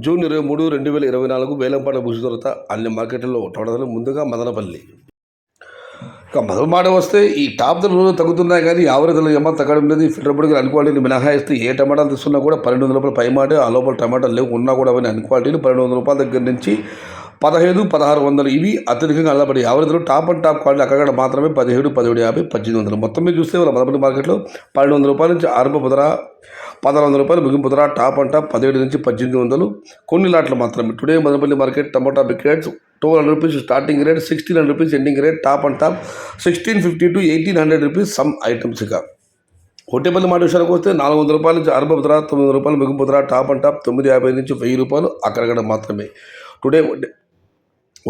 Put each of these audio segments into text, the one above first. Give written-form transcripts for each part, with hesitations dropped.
June 23, 2024 వేలంపాట ముగిసిన తర్వాత అన్ని మార్కెట్లలో టమాటాలు ముందుగా మదనపల్లి. ఇక మొదటి మాట వస్తే ఈ టాప్ ధరలు తగ్గుతున్నాయి కానీ యావరేజ్ ధరలు ఏమో తగ్గడం లేదు. ఫిల్టర్ బుడ్గా అన్క్వాలిటీని మినహాయిస్తే ఏ టమాటాలు తీసుకున్నా కూడా 1200 రూపాయలు పై మాట. ఆ లోపల టమాటాలు లేవు ఉన్నా కూడా అవన్నీ అన్క్వాలిటీలు 1200 రూపాయల దగ్గర నుంచి 1500, 1600 ఇవి అత్యధికంగా అల్లబడి యావరేజ్ ధరలు టాప్ అండ్ టాప్ క్వాలిటీ అక్కడ మాత్రమే 17, 1750, 1800. మొత్తం మీద చూస్తే వాళ్ళ మదనపల్లి మార్కెట్లో 1200 రూపాయల నుంచి ఆరంభ ధర, 1600 రూపాయలు ముగింపు ధర, టాప్ అండ్ టాప్ 17 నుంచి 1800 కొన్ని లాట్లు మాత్రమే. Today Madanapalle market tomato big rates 1200 rupees starting rate, 1600 rupees ending rate, top and top 1650 to 1800 rupees some items. ఇక ఒట్టేపల్లి మాట విషయానికి వస్తే 400 రూపాయల నుంచి ఆరంభ ధర, 900 రూపాయలు ముగింపు ధర, టాప్ అండ్ టాప్ 950 నుంచి 1000 రూపాయలు అక్కడక్కడ మాత్రమే. Today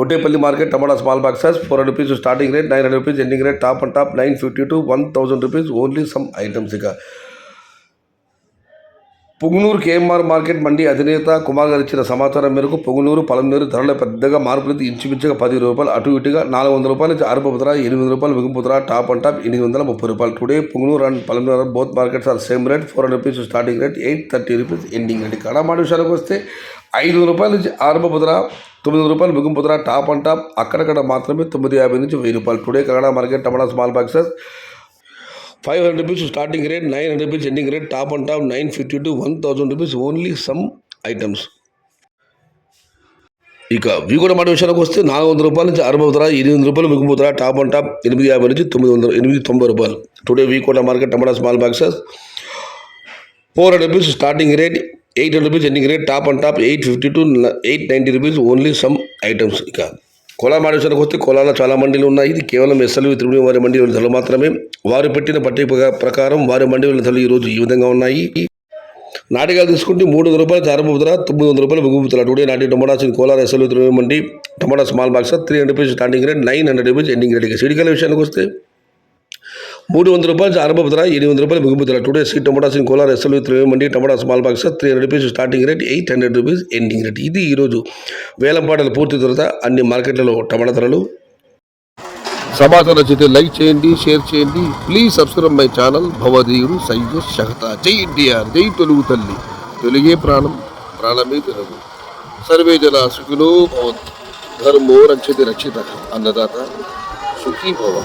Ottepalli market tomato small box size 400 rupees starting rate, 900 rupees ending rate, top and top 950 to 1000 rupees only some items. ఇక పొంగునూరు కేఎంఆర్ మార్కెట్ మండీ అధినేత కుమార్ గారు ఇచ్చిన సమాచారం మేరకు పొంగునూరు, పలమనేరు ధరలో పెద్దగా మార్పు లేదు. ఇంచుమించుగా 10 రూపాయలు అటు ఇటుగా 400 రూపాయల నుంచి ఆరంభ ధర, 800 రూపాయలు ముగింపు ధర, టాప్ అండ్ టాప్ 830 రూపాయలు. Today Punganuru and Palamaner both markets are same rate 400 rupees starting rate, 830 rupees ending rate. కడామాట విషయానికి వస్తే 500 రూపాయల నుంచి ఆరంభ ధర, 900 రూపాయలు ముగింపు ధర, టాప్ అండ్ టాప్ అక్కడక్కడ మాత్రమే 950 నుంచి 1000 రూపాయలు. టుడే కగడా market tomato small boxes 500 rupees starting rate, 900 rupees ending rate, top and top 950 to 1000 rupees only some items. ఇక వీగూడ మాట విషయానికి వస్తే 400 రూపాయల నుంచి ఆరంభ ధర, 800 రూపాయలు ముగింపు ధర, టాప్ అండ్ టాప్ 850 నుంచి 890 రూపాయలు. Today V Kota market tomato small boxes 400 rupees starting rate, 800 rupees ending rate, top and top 850 to 890 rupees only some items. ఇక కోలార్ మాట విషయానికి వస్తే కోలార్లో చాలా మండీలు ఉన్నాయి. ఇది కేవలం ఎస్ఎల్వి త్రిపుణి వారి మండీ ధరలు మాత్రమే. వారు పెట్టిన పట్టిక ప్రకారం వారి మండీ ధరలు ఈరోజు ఈ విధంగా ఉన్నాయి. నాటికాలు తీసుకుంటే 300 రూపాయలు ఆరంభ ధర, 900 రూపాయలు ముగింపు ధర. టుడే నాటి tomatoes Kolar SLV Tripuni mandi tomato small box 300 rupees starting rate, 900 rupees ending rate. ఇక సిడికాల విషయానికి వస్తే 300 రూపాయలు ఆరంభ ధర, 800 రూపాయలు ముగింపు ధర. Today seed tomatoes Kolar SLV Tripuni mandi tomato small box 300 rupees starting rate, 800 rupees ending rate. ఇది ఈరోజు వేలంపాటల పూర్తి తర్వాత అన్ని మార్కెట్లలో టమాటా ధరలు. సమాచారం నచ్చితే లైక్ చేయండి, షేర్ చేయండి. Please subscribe my channel. భవదీయుడు సయ్యద్ షహతా. జై ఎన్టీఆర్, జై తెలుగు తల్లి. తెలుగే ప్రాణం, ప్రాణమే తెలుగు. సర్వే జన సుఖినో భవంతు. ధర్మో రక్షతి రక్షిత. అన్నదాత సుఖీ భవ.